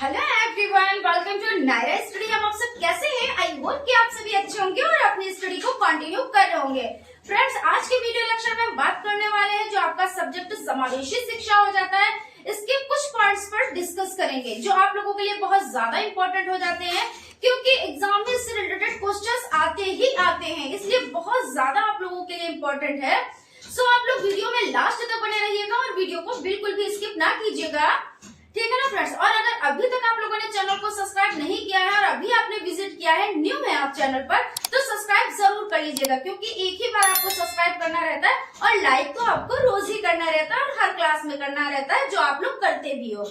Hello everyone, welcome to Nayra study. आप सब कैसे हैं? आई होप कि आप सभी अच्छे होंगे और अपनी स्टडी को कंटिन्यू कर रहे होंगे। फ्रेंड्स, आज के वीडियो लेक्चर में हम बात करने वाले हैं जो आपका सब्जेक्ट समावेशी शिक्षा हो जाता है, इसके कुछ पॉइंट्स पर डिस्कस करेंगे जो आप लोगों के लिए बहुत ज्यादा इंपॉर्टेंट हो जाते हैं, क्योंकि एग्जाम में इससे रिलेटेड क्वेश्चंस आते ही आते हैं, इसलिए बहुत ज्यादा आप लोगों के लिए इम्पोर्टेंट है। सो आप लोग वीडियो में लास्ट तक बने रहिएगा और वीडियो को बिल्कुल भी स्किप ना कीजिएगा, ठीक है ना फ्रेंड्स। और अगर अभी तक आप लोगों ने चैनल को सब्सक्राइब नहीं किया है और अभी आपने विजिट किया है, न्यू है आप चैनल पर, तो सब्सक्राइब जरूर कर लीजिएगा, क्योंकि एक ही बार आपको सब्सक्राइब करना रहता है और लाइक तो आपको रोज ही करना रहता है और हर क्लास में करना रहता है, जो आप लोग करते भी हो,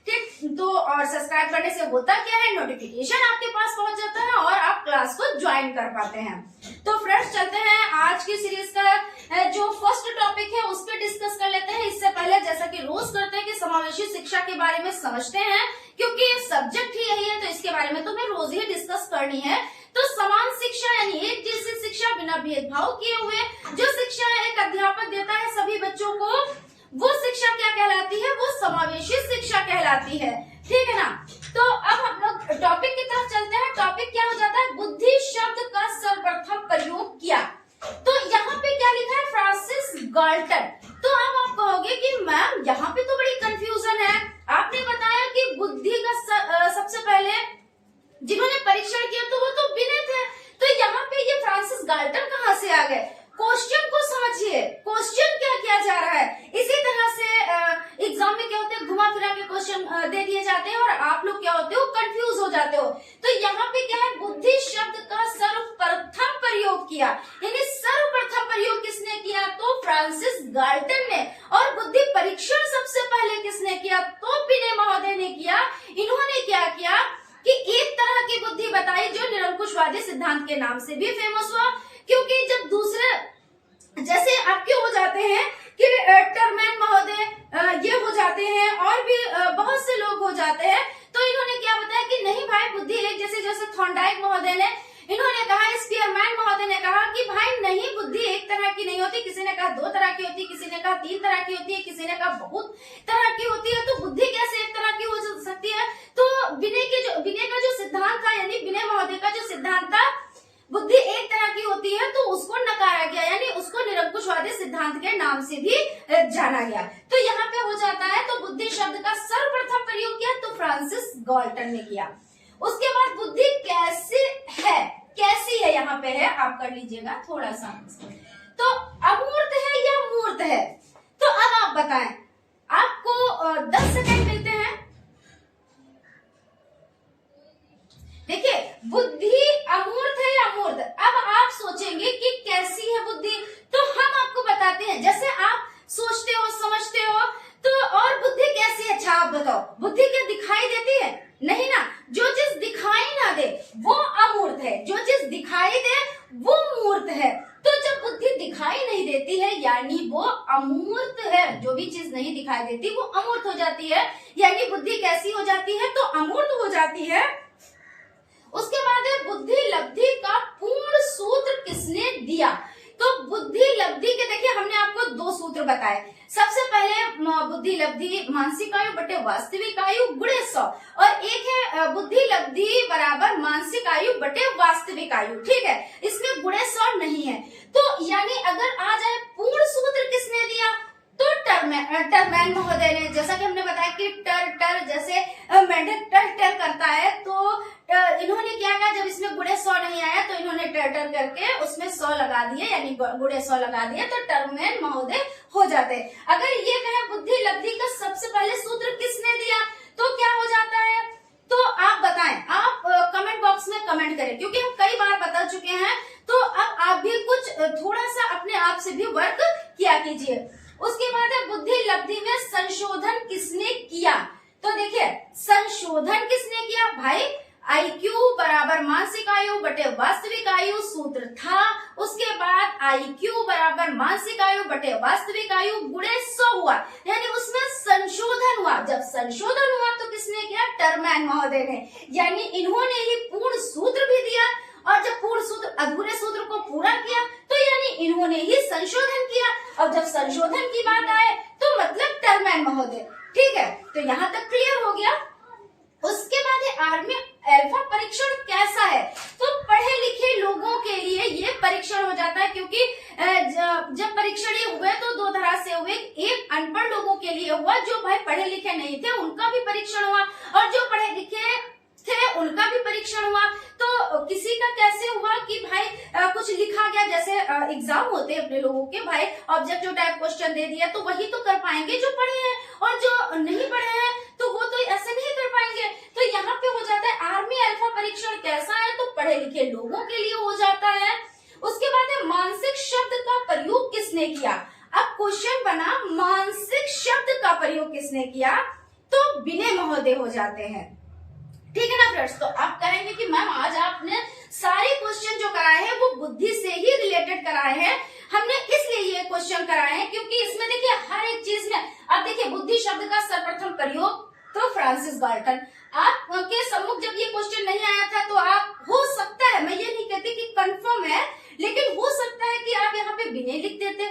ठीक। तो और सब्सक्राइब करने से होता क्या है, नोटिफिकेशन आपके पास पहुंच जाता है और आप क्लास को ज्वाइन कर पाते हैं। तो फ्रेंड्स, चलते हैं आज की सीरीज का जो फर्स्ट टॉपिक है उस पर डिस्कस कर लेते हैं। इससे पहले जैसा कि रोज करते हैं कि समावेशी शिक्षा के बारे में समझते हैं, क्योंकि सब्जेक्ट ही यही है तो इसके बारे में तुम्हें रोज ही डिस्कस करनी है। तो समान शिक्षा यानी एक जैसी शिक्षा बिना भेदभाव किए हुए जो शिक्षा एक अध्यापक देता है सभी बच्चों को, वो शिक्षा क्या कहलाती है? वो समावेशी शिक्षा कहलाती है, ठीक है ना। तो अब हम लोग टॉपिक की तरफ चलते हैं। टॉपिक क्या हो जाता है? बुद्धि शब्द का सर्वप्रथम प्रयोग किया। तो यहाँ पे क्या लिखा है? Francis Galton. तो अब आप कहोगे कि मैम यहाँ पे तो बड़ी कंफ्यूजन है, आपने बताया कि बुद्धि का सबसे पहले जिन्होंने परीक्षण किया तो वो तो विनय थे, तो यहाँ पे ये फ्रांसिस गाल्टन कहाँ से आ गए? क्वेश्चन को समझिए, क्वेश्चन क्या किया जा रहा है। इसी तरह से एग्जाम में क्या होते हैं, घुमा फिरा के क्वेश्चन दे दिए जाते हैं और आप लोग क्या होते हो, कंफ्यूज हो जाते हो। तो यहाँ पे क्या है? बुद्धि शब्द का सर्वप्रथम प्रयोग किया, यानी सर्वप्रथम प्रयोग किसने किया? तो फ्रांसिस गाल्टन ने। और बुद्धि परीक्षण सबसे पहले किसने किया? तो विनय महोदय ने किया। इन्होंने क्या किया कि एक तरह की बुद्धि बताई जो निरंकुशवादी सिद्धांत के नाम से भी फेमस हुआ, क्योंकि जब दूसरे जैसे आपके हो जाते हैं कि टर्मैन महोदय ये हो जाते हैं और भी बहुत से लोग हो जाते हैं, तो इन्होंने क्या बताया कि नहीं भाई बुद्धि एक जैसे, जैसे थॉर्नडाइक महोदय ने इन्होंने कहा, स्पीयरमैन महोदय ने कहा कि भाई नहीं, बुद्धि एक तरह की नहीं होती। किसी ने कहा 2 तरह की होती है, किसी ने कहा 3 तरह की होती है, किसी ने कहा बहुत तरह की होती है। तो बुद्धि कैसे एक तरह की हो सकती है? तो विनय का जो सिद्धांत था, यानी विनय महोदय का जो सिद्धांत था, बुद्धि एक तरह की होती है, तो उसको नकारा गया, यानी उसको निरंकुशवादी सिद्धांत के नाम से भी जाना गया। तो यहाँ पे हो जाता है, तो बुद्धि शब्द का सर्वप्रथम प्रयोग किया तो फ्रांसिस गाल्टन ने किया। उसके बाद बुद्धि कैसी है यहाँ पे है, आप कर लीजिएगा थोड़ा सा। तो अमूर्त है या मूर्त है? तो अब आप बताएं, आपको 10 सेकंड मिलते हैं। देखिए, बुद्धि अमूर्त है या मूर्त? अब आप सोचेंगे कि कैसी है बुद्धि, तो हम आपको बताते हैं। जैसे आप सोचते हो, समझते हो, तो और बुद्धि कैसी है? अच्छा आप बताओ, बुद्धि क्या दिखाई देती है? नहीं ना। जो चीज दिखाई ना दे वो अमूर्त है, जो चीज दिखाई दे वो मूर्त है। तो जब बुद्धि दिखाई नहीं देती है यानी वो अमूर्त है, जो भी चीज नहीं दिखाई देती वो अमूर्त हो जाती है, यानी बुद्धि कैसी हो जाती है? तो अमूर्त हो जाती है। उसके बाद है बुद्धि लब्धि का पूर्ण सूत्र किसने दिया? तो बुद्धि लब्धि के देखिए हमने आपको 2 सूत्र बताए। सबसे पहले बुद्धि लब्धि मानसिक आयु बटे वास्तविक आयु गुणे 100, और एक है बुद्धि लब्धि बराबर मानसिक आयु बटे वास्तविक आयु, ठीक है। इसमें गुणे 100 नहीं है। तो यानी अगर आ जाए पूर्ण सूत्र किसने दिया? तो टर्मैन महोदय ने। जैसा कि हमने बताया कि टर जैसे मेंढक टर करता है, तो इन्होंने क्या कहा, जब इसमें गुणे 100 नहीं आया तो इन्होंने टर करके उसमें 100 लगा दिए, यानी गुणे 100 लगा दिए, तो टर्मैन महोदय हो जाते। अगर ये कहे बुद्धि लब्धि का सबसे पहले सूत्र किसने दिया, तो क्या हो जाता है? तो आप बताएं, आप कमेंट बॉक्स में कमेंट करें, क्योंकि हम कई बार बता चुके हैं। तो अब आप भी कुछ थोड़ा सा अपने आप से भी वर्क किया कीजिए। उसके बाद है बुद्धि लब्धि में संशोधन किसने किया? तो देखिए, संशोधन किसने किया भाई? IQ बराबर मानसिक आयु बटे वास्तविक आयु सूत्र था। उसके बाद IQ बराबर मानसिक आयु बटे वास्तविक आयु गुणे 100 हुआ, यानी उसमें संशोधन हुआ। जब संशोधन हुआ तो किसने किया? टर्मैन महोदय ने। यानी इन्होंने ही पूर्ण सूत्र भी दिया, और जब पूर्ण सूत्र अधूरे सूत्र को पूरा किया तो यानी इन्होंने ही संशोधन किया। अब जब संशोधन की बात आए तो मतलब टर्मैन महोदय, ठीक है। तो यहाँ तक क्लियर हो गया। कैसे हुआ कि भाई कुछ लिखा गया, जैसे एग्जाम होते हैं अपने लोगों के, भाई ऑब्जेक्टिव टाइप क्वेश्चन दे दिया तो वही तो कर पाएंगे जो पढ़े हैं, और जो नहीं पढ़े हैं तो वो तो ऐसे नहीं कर पाएंगे। तो यहाँ पे हो जाता है आर्मी अल्फा परीक्षण कैसा है, तो पढ़े लिखे लोगों के लिए हो जाता है। उसके बाद है मानसिक शब्द का प्रयोग किसने किया। अब क्वेश्चन बना मानसिक शब्द का प्रयोग किसने किया, तो विनय महोदय हो जाते हैं। ठीक है ना फ्रेंड्स। तो आप कहेंगे कि मैम आज आपने सारे क्वेश्चन जो कराए हैं वो बुद्धि से ही रिलेटेड कराए हैं। हमने इसलिए ये क्वेश्चन कराए हैं क्योंकि इसमें देखिए हर एक चीज में, अब देखिए बुद्धि शब्द का सर्वप्रथम प्रयोग तो फ्रांसिस गाल्टन। आपके सम्मुख जब ये क्वेश्चन नहीं आया था तो आप, हो सकता है, मैं ये नहीं कहती कि कंफर्म है, लेकिन हो सकता है कि आप यहाँ पे विनय लिख देते,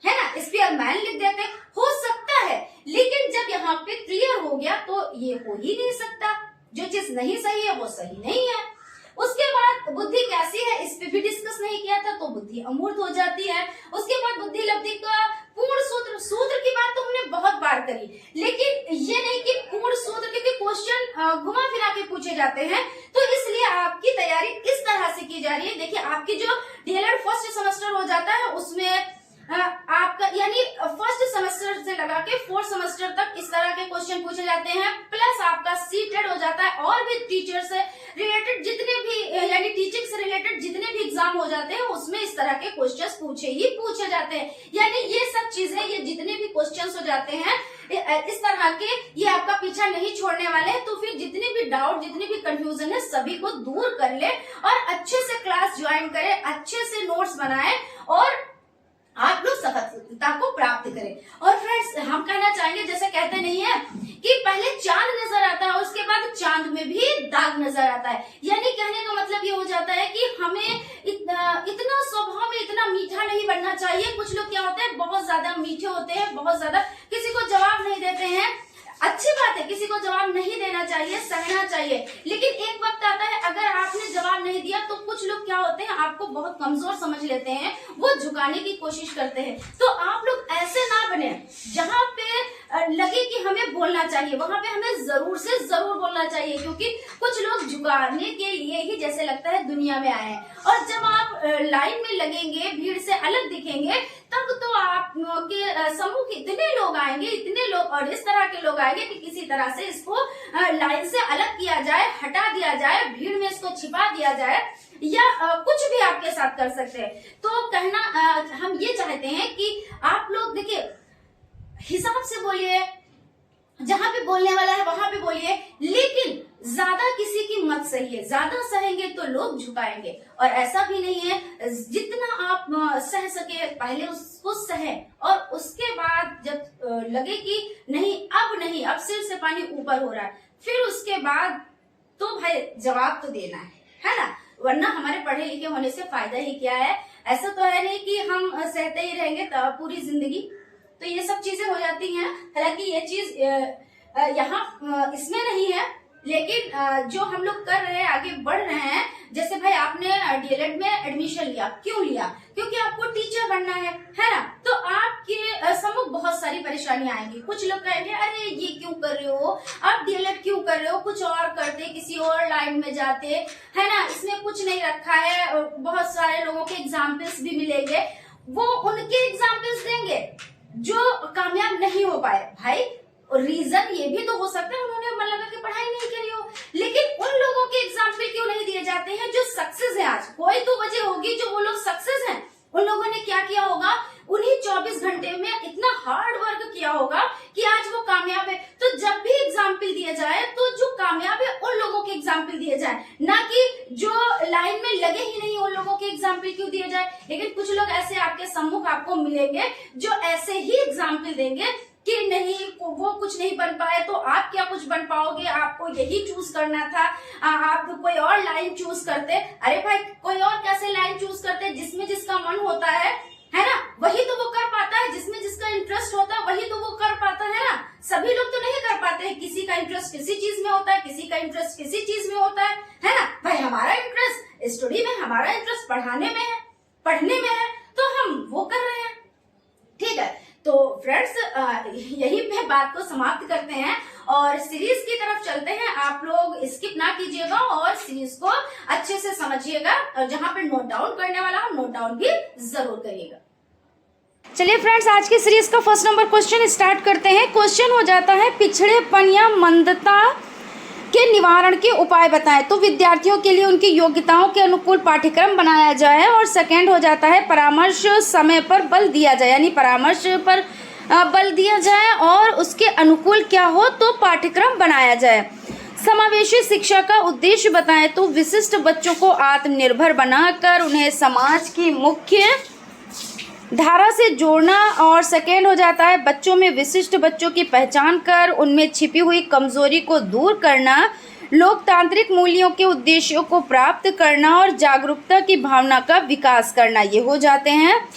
है ना, स्पीयरमैन लिख देते, हो सकता है। लेकिन जब यहाँ पे क्लियर हो गया तो ये हो ही नहीं सकता, जो चीज नहीं सही है वो सही नहीं है। उसके बाद बुद्धि कैसी है इस पे भी डिस्कस नहीं किया था, तो बुद्धि अमूर्त हो जाती है। उसके बाद बुद्धि लब्धि का पूर्ण सूत्र, सूत्र की बात तो हमने बहुत बार करी, लेकिन ये नहीं कि पूर्ण सूत्र, क्योंकि क्वेश्चन घुमा फिरा के पूछे जाते हैं, तो इसलिए आपकी तैयारी इस तरह से की जा रही है। देखिए आपकी जो डीएलएड फर्स्ट सेमेस्टर हो जाता है उसमें आपका यानी फर्स्ट सेमेस्टर से लगा के फोर्थ सेमेस्टर तक इस तरह के क्वेश्चन पूछे जाते हैं, प्लस आपका सीटेड हो जाता है, और भी टीचर से रिलेटेड जितने भी यानी टीचिंग से रिलेटेड जितने भी एग्जाम हो जाते हैं उसमें इस तरह के क्वेश्चंस पूछे जाते हैं। यानी ये सब चीजें, ये जितने भी क्वेश्चंस हो जाते हैं इस तरह के, ये आपका पीछा नहीं छोड़ने वाले हैं। तो फिर जितने भी डाउट, जितने भी कंफ्यूजन है सभी को दूर कर ले और अच्छे से क्लास ज्वाइन करे, अच्छे से नोट्स बनाए और आप लोग सफलता को प्राप्त करें। और फ्रेंड्स हम कहना चाहेंगे, जैसे कहते नहीं है कि पहले चांद नजर आता है उसके बाद चांद में भी दाग नजर आता है, यानी कहने का मतलब ये हो जाता है कि हमें इतना स्वभाव में इतना मीठा नहीं बनना चाहिए। कुछ लोग क्या होते हैं बहुत ज्यादा मीठे होते हैं, बहुत ज्यादा किसी को जवाब नहीं देते हैं। अच्छी बात है, किसी को जवाब नहीं देना चाहिए, सहना चाहिए, लेकिन एक वक्त आता है अगर आपने जवाब नहीं दिया तो कुछ लोग क्या होते हैं आपको बहुत कमजोर समझ लेते हैं, वो झुकाने की कोशिश करते हैं। तो आप लोग ऐसे ना बने, जहाँ पे लगे कि हमें बोलना चाहिए वहां पे हमें जरूर से जरूर बोलना चाहिए, क्योंकि कुछ लोग झुकाने के लिए ही जैसे लगता है दुनिया में आए हैं। और जब आप लाइन में लगेंगे, भीड़ से अलग दिखेंगे, तब तो आपके समूह इतने लोग आएंगे, इतने लोग, और इस तरह के लोग आएंगे कि किसी तरह से इसको लाइन से अलग किया जाए, हटा दिया जाए, भीड़ में इसको छिपा दिया जाए, या कुछ भी आपके साथ कर सकते हैं। तो कहना हम ये चाहते हैं कि आप लोग देखिए हिसाब से बोलिए, जहाँ पे बोलने वाला है वहां पे बोलिए, लेकिन ज्यादा किसी की मत सहिए, ज्यादा सहेंगे तो लोग झुकाएंगे। और ऐसा भी नहीं है, जितना आप सह सके पहले उसको सहे, और उसके बाद जब लगे कि नहीं अब सिर से पानी ऊपर हो रहा है, फिर उसके बाद तो भाई जवाब तो देना है ना, वरना हमारे पढ़े लिखे होने से फायदा ही क्या है। ऐसा तो है नहीं कि हम सहते ही रहेंगे पूरी जिंदगी, तो ये सब चीजें हो जाती हैं। हालांकि ये चीज यहाँ इसमें नहीं है, लेकिन जो हम लोग कर रहे हैं, आगे बढ़ रहे हैं, जैसे भाई आपने डीएलएड में एडमिशन लिया, क्यों लिया? क्योंकि आपको टीचर बनना है ना। तो आपके सम्मुख बहुत सारी परेशानियां आएंगी। कुछ लोग कहेंगे अरे ये क्यों कर रहे हो, आप डीएलएड क्यों कर रहे हो, कुछ और करते, किसी और लाइन में जाते, है ना, इसमें कुछ नहीं रखा है। बहुत सारे लोगों के एग्जाम्पल्स भी मिलेंगे, वो उनके एग्जाम्पल्स देंगे जो कामयाब नहीं हो पाए। भाई रीजन ये भी तो हो सकता है उन्होंने मन लगा के पढ़ाई नहीं करी हो, लेकिन उन लोगों के एग्जाम्पल क्यों नहीं दिए जाते हैं जो सक्सेस है? आज कोई तो वजह होगी जो वो लोग सक्सेस हैं। उन लोगों ने क्या किया होगा, उन्हीं 24 घंटे में इतना हार्ड वर्क किया होगा कि आज वो कामयाब है। तो जब भी एग्जाम्पल दिया जाए तो जो कामयाब है उन लोगों के एग्जाम्पल दिए जाए, ना कि जो लाइन में लगे ही नहीं उन लोगों के एग्जाम्पल क्यों दिए जाए। लेकिन कुछ लोग ऐसे आपके सम्मुख आपको मिलेंगे जो ऐसे ही एग्जाम्पल देंगे कि नहीं वो कुछ नहीं बन पाए तो आप क्या कुछ बन पाओगे, आपको यही चूज करना था, आप कोई और लाइन चूज करते। अरे भाई कोई और कैसे लाइन चूज करते, जिसमें जिसका मन होता है ना, वही तो वो कर पाता है, जिसमें जिसका इंटरेस्ट होता है वही तो वो कर पाता है ना। सभी लोग तो नहीं कर पाते हैं, किसी का इंटरेस्ट किसी चीज में होता है, किसी का इंटरेस्ट किसी चीज में होता है ना। भाई हमारा इंटरेस्ट स्टडी में, हमारा इंटरेस्ट पढ़ाने में है, पढ़ने में है, तो हम वो कर रहे हैं। ठीक है, तो फ्रेंड्स यही पे बात को समाप्त करते हैं और सीरीज की तरफ चलते हैं। आप लोग स्किप ना कीजिएगा और सीरीज को अच्छे से समझिएगा, और जहां पे नोट डाउन करने वाला हो नोट डाउन भी जरूर करिएगा। चलिए फ्रेंड्स, आज की सीरीज का फर्स्ट नंबर क्वेश्चन स्टार्ट करते हैं। क्वेश्चन हो जाता है पिछड़ेपन या मंदता के निवारण के उपाय बताएं। तो विद्यार्थियों के लिए उनकी योग्यताओं के अनुकूल पाठ्यक्रम बनाया जाए। और सेकंड हो जाता है परामर्श समय पर बल दिया जाए, यानी परामर्श पर बल दिया जाए और उसके अनुकूल क्या हो तो पाठ्यक्रम बनाया जाए। समावेशी शिक्षा का उद्देश्य बताएं। तो विशिष्ट बच्चों को आत्मनिर्भर बनाकर उन्हें समाज की मुख्य धारा से जोड़ना। और सेकेंड हो जाता है बच्चों में विशिष्ट बच्चों की पहचान कर उनमें छिपी हुई कमजोरी को दूर करना, लोकतांत्रिक मूल्यों के उद्देश्यों को प्राप्त करना और जागरूकता की भावना का विकास करना, ये हो जाते हैं।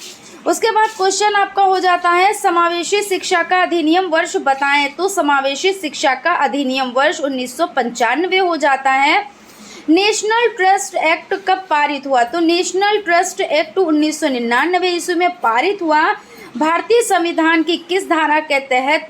उसके बाद क्वेश्चन आपका हो जाता है समावेशी शिक्षा का अधिनियम वर्ष बताएं। तो समावेशी शिक्षा का अधिनियम वर्ष 1995 हो जाता है। नेशनल ट्रस्ट एक्ट कब पारित हुआ? तो नेशनल ट्रस्ट एक्ट 1999 ईस्वी में पारित हुआ। भारतीय संविधान की किस धारा के तहत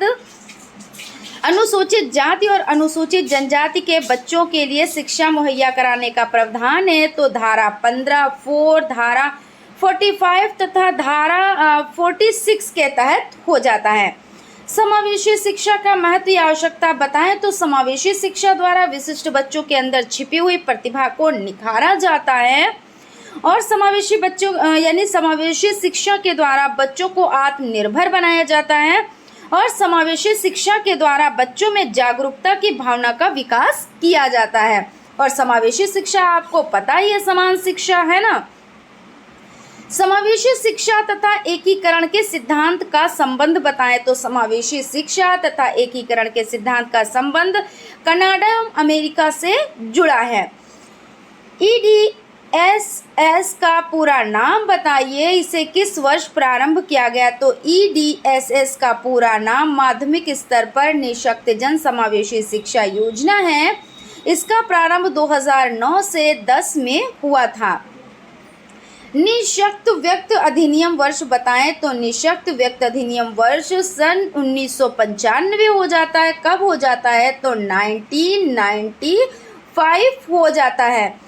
अनुसूचित जाति और अनुसूचित जनजाति के बच्चों के लिए शिक्षा मुहैया कराने का प्रावधान है? तो धारा 15, 4, धारा 45 तथा धारा 46 के तहत हो जाता है। समावेशी शिक्षा का महत्व या आवश्यकता बताएं। तो समावेशी शिक्षा द्वारा विशिष्ट बच्चों के अंदर छिपी हुई प्रतिभा को निखारा जाता है और समावेशी बच्चों यानी समावेशी शिक्षा के द्वारा बच्चों को आत्मनिर्भर बनाया जाता है और समावेशी शिक्षा के द्वारा बच्चों में जागरूकता की भावना का विकास किया जाता है। और समावेशी शिक्षा आपको पता ही है समान शिक्षा है ना। समावेशी शिक्षा तथा एकीकरण के सिद्धांत का संबंध बताएं। तो समावेशी शिक्षा तथा एकीकरण के सिद्धांत का संबंध कनाडा एवं अमेरिका से जुड़ा है। EDSS का पूरा नाम बताइए, इसे किस वर्ष प्रारंभ किया गया? तो EDSS का पूरा नाम माध्यमिक स्तर पर निःशक्तजन समावेशी शिक्षा योजना है। इसका प्रारंभ 2009 से 10 में हुआ था। निःशक्त व्यक्ति अधिनियम वर्ष बताएं। तो निःशक्त व्यक्ति अधिनियम वर्ष सन 1995 हो जाता है। कब हो जाता है? तो 1995 हो जाता है।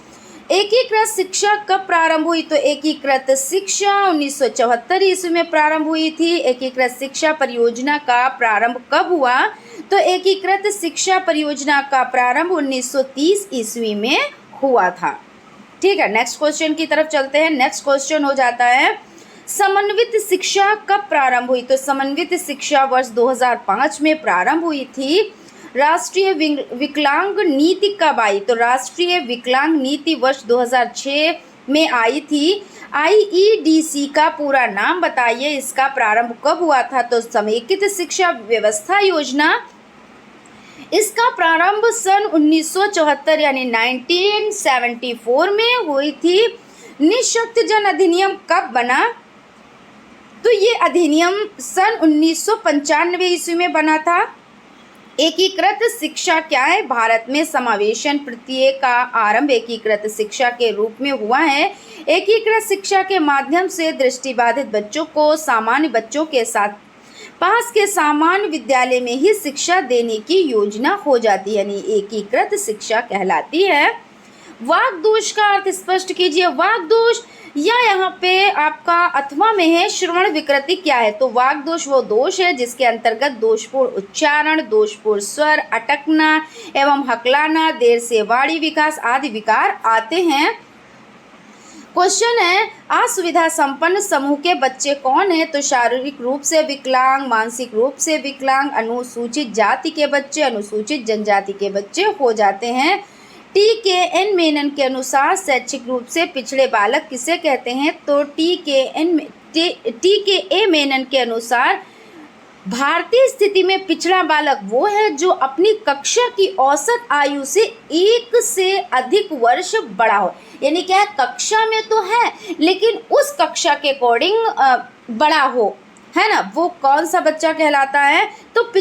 एकीकृत शिक्षा कब प्रारंभ हुई? तो एकीकृत शिक्षा 1974 ईस्वी में प्रारंभ हुई थी। एकीकृत शिक्षा परियोजना का प्रारंभ कब हुआ? तो एकीकृत शिक्षा परियोजना का प्रारंभ 1930 ईस्वी में हुआ था। ठीक है, नेक्स्ट क्वेश्चन की तरफ चलते हैं। नेक्स्ट क्वेश्चन हो जाता है समन्वित शिक्षा कब प्रारंभ हुई? तो समन्वित शिक्षा वर्ष 2005 में प्रारंभ हुई थी। राष्ट्रीय विकलांग नीति कब आई? तो राष्ट्रीय विकलांग नीति वर्ष 2006 में आई थी। IEDC का पूरा नाम बताइए, इसका प्रारंभ कब हुआ था? तो समेकित शिक्षा व्यवस्था योजना, इसका प्रारंभ सन 1974 यानी 1974 में हुई थी। निःशक्तजन अधिनियम कब बना? तो ये अधिनियम सन 1995 ईस्वी में बना था। एकीकृत शिक्षा क्या है? भारत में समावेशन प्रक्रिया का आरंभ एकीकृत शिक्षा के रूप में हुआ है। एकीकृत शिक्षा के माध्यम से दृष्टिबाधित बच्चों को सामान्य बच्चों के साथ पास के सामान्य विद्यालय में ही शिक्षा देने की योजना हो जाती है, यानी एकीकृत शिक्षा कहलाती है। वाक दोष का अर्थ स्पष्ट कीजिए। वाक दोष या यहाँ पे आपका अथवा में है श्रवण विकृति क्या है? तो वाक दोष वो दोष है जिसके अंतर्गत दोषपूर्ण उच्चारण, दोषपूर्ण स्वर, अटकना एवं हकलाना, देर से वाणी विकास आदि विकार आते हैं। क्वेश्चन है असुविधा संपन्न समूह के बच्चे कौन है? तो शारीरिक रूप से विकलांग, मानसिक रूप से विकलांग, अनुसूचित जाति के बच्चे, अनुसूचित जनजाति के बच्चे हो जाते हैं। TKN मेनन के अनुसार शैक्षिक रूप से पिछड़े बालक किसे कहते हैं? तो TKA मेनन के अनुसार भारतीय स्थिति में पिछड़ा बालक वो है जो अपनी कक्षा की औसत आयु से 1 से अधिक वर्ष बड़ा हो। यानी क्या है, कक्षा में तो है लेकिन उस कक्षा के अकॉर्डिंग बड़ा हो, है ना, वो कौन सा बच्चा कहलाता है? तो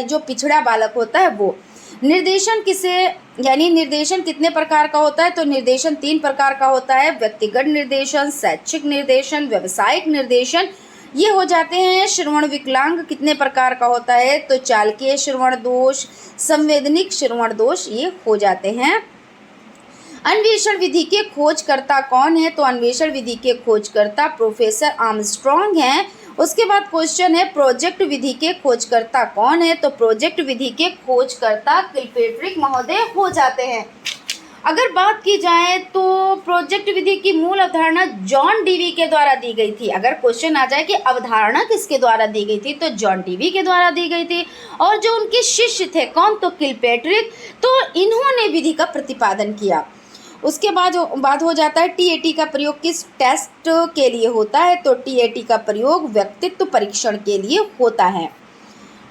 जो पिछड़ा बालक होता है वो। निर्देशन किसे, यानी निर्देशन कितने प्रकार का होता है? तो निर्देशन 3 प्रकार का होता है। व्यक्तिगत निर्देशन, शैक्षिक निर्देशन, व्यावसायिक निर्देशन। ये हो जाते हैं श्रवण विकलांग। कितने प्रकार का होता है? तो चालकीय श्रवण दोष, संवेदनिक श्रवण दोष ये हो जाते हैं। अन्वेषण विधि के खोजकर्ता कौन है? तो अन्वेषण विधि के खोजकर्ता प्रोफेसर आर्मस्ट्रॉन्ग हैं। उसके बाद क्वेश्चन है प्रोजेक्ट विधि के खोजकर्ता कौन है? तो प्रोजेक्ट विधि के खोजकर्ता किलपेट्रिक महोदय हो जाते हैं। अगर बात की जाए तो प्रोजेक्ट विधि की मूल अवधारणा जॉन डीवी के द्वारा दी गई थी। अगर क्वेश्चन आ जाए कि अवधारणा किसके द्वारा दी गई थी, तो जॉन डीवी के द्वारा दी गई थी। और जो उनके शिष्य थे कौन? तो किलपेट्रिक। तो इन्होंने विधि का प्रतिपादन किया। उसके बाद हो जाता है टीएटी का प्रयोग किस टेस्ट के लिए होता है? तो टीएटी का प्रयोग व्यक्तित्व परीक्षण के लिए होता है।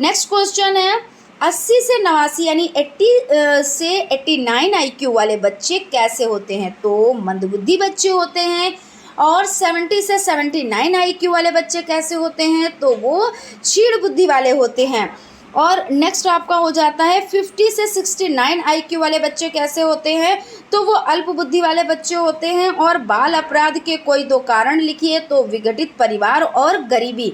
नेक्स्ट क्वेश्चन है 80 से 89 यानी 80 से 89 IQ वाले बच्चे कैसे होते हैं? तो मंदबुद्धि बच्चे होते हैं। और 70 से 79 IQ वाले बच्चे कैसे होते हैं? तो वो क्षीण बुद्धि वाले होते हैं। और नेक्स्ट आपका हो जाता है 50 से 69 IQ वाले बच्चे कैसे होते हैं? तो वो अल्प बुद्धि वाले बच्चे होते हैं। और बाल अपराध के कोई 2 कारण लिखिए। तो विघटित परिवार और गरीबी।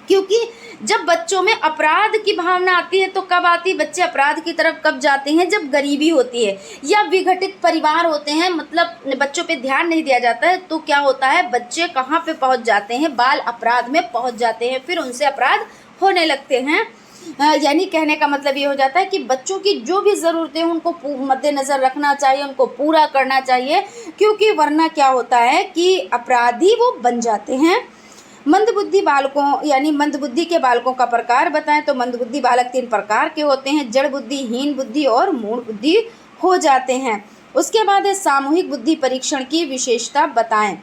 क्योंकि जब बच्चों में अपराध की भावना आती है तो कब आती है? बच्चे अपराध की तरफ कब जाते हैं? जब गरीबी होती है या विघटित परिवार होते हैं, मतलब बच्चों पे ध्यान नहीं दिया जाता है, तो क्या होता है? बच्चे कहाँ पे पहुँच जाते हैं? बाल अपराध में पहुँच जाते हैं, फिर उनसे अपराध होने लगते हैं। यानी कहने का मतलब ये हो जाता है कि बच्चों की जो भी ज़रूरतें हैं उनको मद्देनज़र रखना चाहिए, उनको पूरा करना चाहिए, क्योंकि वरना क्या होता है कि अपराधी वो बन जाते हैं। मंदबुद्धि बालकों यानी मंदबुद्धि के बालकों का प्रकार बताएं। तो मंदबुद्धि बालक 3 प्रकार के होते हैं, जड़ बुद्धि, हीन बुद्धि और मूढ़ बुद्धि हो जाते हैं। उसके बाद है सामूहिक बुद्धि परीक्षण की विशेषता बताएं।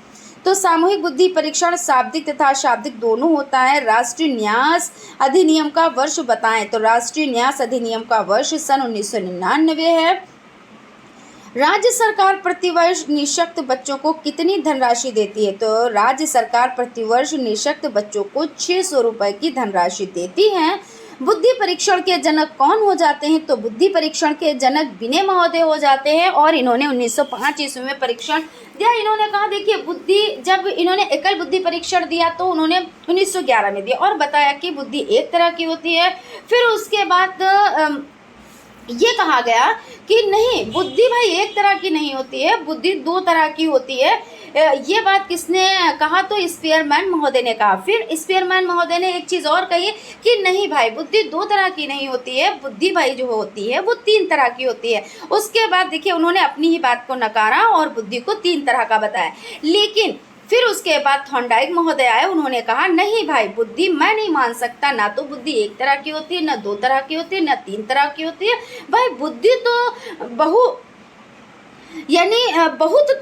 तो सामूहिक बुद्धि परीक्षण शाब्दिक तथा अशाब्दिक दोनों होता है। राष्ट्रीय न्यास अधिनियम का वर्ष बताएं। तो राष्ट्रीय न्यास अधिनियम का वर्ष सन 1999 है। राज्य सरकार प्रतिवर्ष निःशक्त बच्चों को कितनी धनराशि देती है? तो राज्य सरकार प्रतिवर्ष निःशक्त बच्चों को 600 रुपये की धनराशि देती है। बुद्धि परीक्षण के जनक कौन हो जाते हैं? तो बुद्धि परीक्षण के जनक विनय महोदय हो जाते हैं। और इन्होंने 1905 ईस्वी में परीक्षण दिया। इन्होंने कहा देखिए बुद्धि, जब इन्होंने एकल बुद्धि परीक्षण दिया तो उन्होंने 1911 में दिया और बताया कि बुद्धि एक तरह की होती है। फिर उसके बाद ये कहा गया कि नहीं, बुद्धि भाई एक तरह की नहीं होती है, बुद्धि 2 तरह की होती है। ये बात किसने कहा? तो स्पीयरमैन महोदय ने कहा। फिर स्पीयरमैन महोदय ने एक चीज़ और कही कि नहीं भाई, बुद्धि 2 तरह की नहीं होती है, बुद्धि भाई जो होती है वो 3 तरह की होती है। उसके बाद देखिए उन्होंने अपनी ही बात को नकारा और बुद्धि को 3 तरह का बताया। लेकिन फिर उसके बाद थॉर्नडाइक महोदय आए, उन्होंने कहा नहीं भाई, बुद्धि मैं नहीं मान सकता, ना तो बुद्धि एक तरह की होती है, ना 2 तरह की होती है, ना 3 तरह की होती है। भाई बुद्धि तो बहुत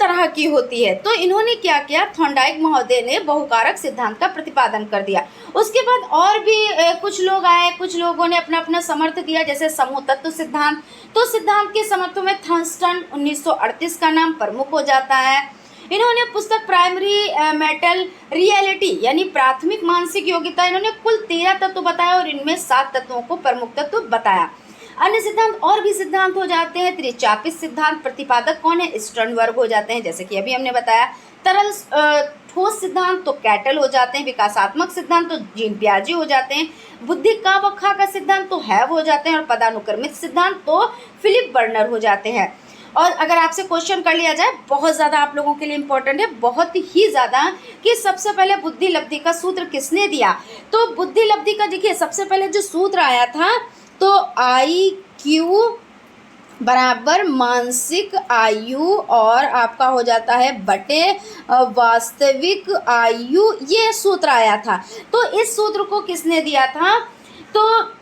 तरह की होती है। तो इन्होंने क्या किया? थॉर्नडाइक महोदय ने बहुकारक सिद्धांत का प्रतिपादन कर दिया। उसके बाद और भी कुछ लोग आए, कुछ लोगों ने अपना अपना समर्थ दिया, जैसे समूह तत्व सिद्धांत। तो सिद्धांत के समर्थों में थॉर्स्टन 1938 का नाम प्रमुख हो जाता है। इन्होंने पुस्तक प्राइमरी मेंटल रियलिटी यानी प्राथमिक मानसिक योग्यता, इन्होंने कुल 13 तत्व बताया और इनमें 7 तत्वों को प्रमुख तत्व बताया। अन्य सिद्धांत और भी सिद्धांत हो जाते हैं। त्रिचापित सिद्धांत प्रतिपादक कौन है? स्टर्नबर्ग हो जाते हैं, जैसे कि अभी हमने बताया। तरल ठोस सिद्धांत तो कैटल हो जाते हैं। विकासात्मक सिद्धांत तो जीन पियाजे हो जाते हैं। बुद्धि का वक्खा का सिद्धांत तो हैव हो जाते हैं। और पदानुक्रमित सिद्धांत तो फिलिप बर्नर हो जाते हैं। और अगर आपसे क्वेश्चन कर लिया जाए, बहुत ज़्यादा आप लोगों के लिए इम्पोर्टेंट है, बहुत ही ज़्यादा, कि सबसे पहले बुद्धि लब्धि का सूत्र किसने दिया? तो बुद्धि लब्धि का देखिए सबसे पहले जो सूत्र आया था, तो IQ बराबर मानसिक आयु और आपका हो जाता है बटे वास्तविक आयु, ये सूत्र आया था। तो इस सूत्र को किसने दिया था? तो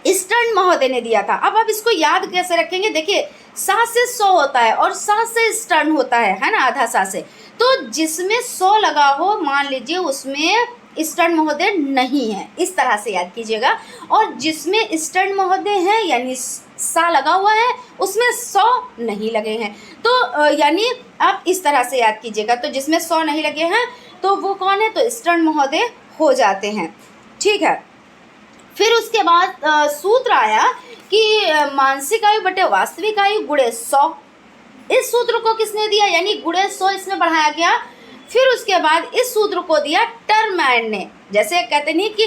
स्टर्न महोदय ने दिया था। अब आप इसको याद कैसे रखेंगे? देखिए 7 से 100 होता है और 7 से स्टर्न होता है ना, आधा 7 से। तो जिसमें 100 लगा हो, मान लीजिए उसमें स्टर्न महोदय नहीं है, इस तरह से याद कीजिएगा। और जिसमें स्टर्न महोदय है यानी सा लगा हुआ है, उसमें 100 नहीं लगे हैं। तो यानी आप इस तरह से याद कीजिएगा। तो जिसमें 100 नहीं लगे हैं तो वो कौन है? तो स्टर्न महोदय हो जाते हैं। ठीक है। फिर उसके बाद सूत्र आया कि मानसिक आयु बटे वास्तविक आयु गुणे 100। इस सूत्र को किसने दिया? यानी गुणे 100 इसमें बढ़ाया गया। फिर उसके बाद इस सूत्र को दिया टरमैन ने। जैसे कहते नहीं कि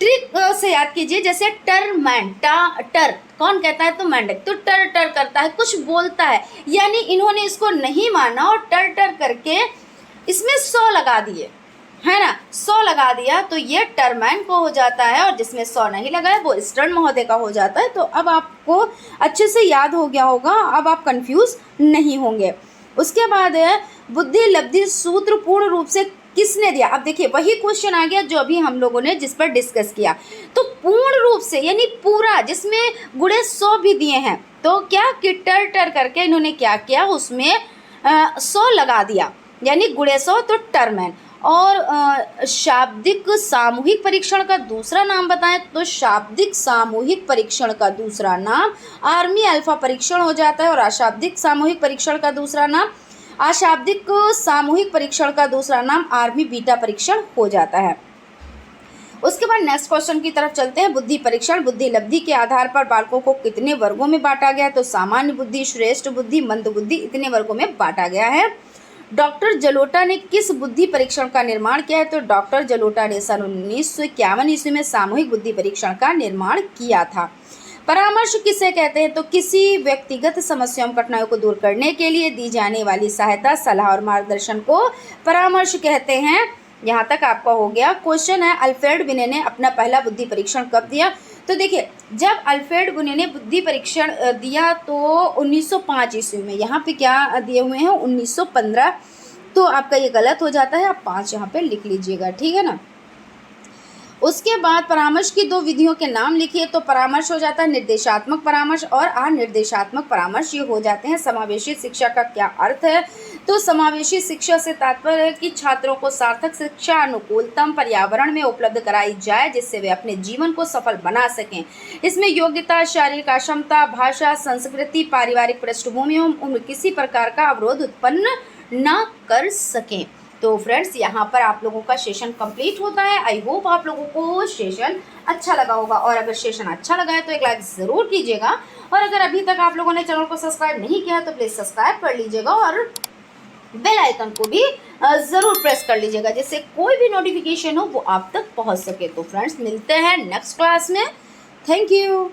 ट्रिक से याद कीजिए, जैसे टरमैन, टर कौन कहता है तो मेंढक, तो टर टर करता है, कुछ बोलता है, यानी इन्होंने इसको नहीं माना और टर टर करके इसमें 100 लगा दिए, है ना, 100 लगा दिया तो ये टरमैन को हो जाता है, और जिसमें 100 नहीं लगा है वो स्टर्न महोदय का हो जाता है। तो अब आपको अच्छे से याद हो गया होगा, अब आप कंफ्यूज नहीं होंगे। उसके बाद है बुद्धि लब्धि सूत्र पूर्ण रूप से किसने दिया। अब देखिए वही क्वेश्चन आ गया जो अभी हम लोगों ने जिस पर डिस्कस किया। तो पूर्ण रूप से यानी पूरा, जिसमें गुणे 100 भी दिए हैं, तो क्या कि टर टर करके इन्होंने क्या किया, उसमें 100 लगा दिया, यानी गुणे 100 तो टरमैन। और शाब्दिक सामूहिक परीक्षण का दूसरा नाम बताएं तो शाब्दिक सामूहिक परीक्षण का दूसरा नाम आर्मी अल्फा परीक्षण हो जाता है, और अशाब्दिक सामूहिक परीक्षण का दूसरा नाम अशाब्दिक सामूहिक परीक्षण का दूसरा नाम आर्मी बीटा परीक्षण हो जाता है। उसके बाद नेक्स्ट क्वेश्चन की तरफ चलते हैं। बुद्धि परीक्षण, बुद्धि लब्धि के आधार पर बालकों को कितने वर्गों में बांटा गया, तो सामान्य बुद्धि, श्रेष्ठ बुद्धि, मंद बुद्धि, इतने वर्गों में बांटा गया है। डॉक्टर जलोटा ने किस बुद्धि परीक्षण का निर्माण किया है, तो डॉक्टर जलोटा ने सन 1951 ईस्वी में सामूहिक बुद्धि परीक्षण का निर्माण किया था। परामर्श किसे कहते हैं, तो किसी व्यक्तिगत समस्याओं कठिनाइयों को दूर करने के लिए दी जाने वाली सहायता, सलाह और मार्गदर्शन को परामर्श कहते हैं। यहाँ तक आपका हो गया। क्वेश्चन है अल्फ्रेड बिने ने अपना पहला बुद्धि परीक्षण कब दिया, तो देखिए जब अल्फ्रेड बिने ने बुद्धि परीक्षण दिया तो 1905 ईस्वी में। यहाँ पे क्या दिए हुए हैं 1915, तो आपका ये गलत हो जाता है, आप 5 यहाँ पे लिख लीजिएगा, ठीक है ना। उसके बाद परामर्श की 2 विधियों के नाम लिखिए, तो परामर्श हो जाता है निर्देशात्मक परामर्श और अनिर्देशात्मक परामर्श, ये हो जाते हैं। समावेशी शिक्षा का क्या अर्थ है, तो समावेशी शिक्षा से तात्पर्य है कि छात्रों को सार्थक शिक्षा अनुकूलतम पर्यावरण में उपलब्ध कराई जाए जिससे वे अपने जीवन को सफल बना सकें। इसमें योग्यता, शारीरिक अक्षमता, भाषा, संस्कृति, पारिवारिक पृष्ठभूमि उनमें किसी प्रकार का अवरोध उत्पन्न न कर सकें। तो फ्रेंड्स यहाँ पर आप लोगों का सेशन कंप्लीट होता है। आई होप आप लोगों को सेशन अच्छा लगा होगा, और अगर सेशन अच्छा लगा है तो एक लाइक ज़रूर कीजिएगा, और अगर अभी तक आप लोगों ने चैनल को सब्सक्राइब नहीं किया है तो प्लीज़ सब्सक्राइब कर लीजिएगा, और बेल आइकन को भी ज़रूर प्रेस कर लीजिएगा जिससे कोई भी नोटिफिकेशन हो वो आप तक पहुँच सके। तो फ्रेंड्स मिलते हैं नेक्स्ट क्लास में। Thank you.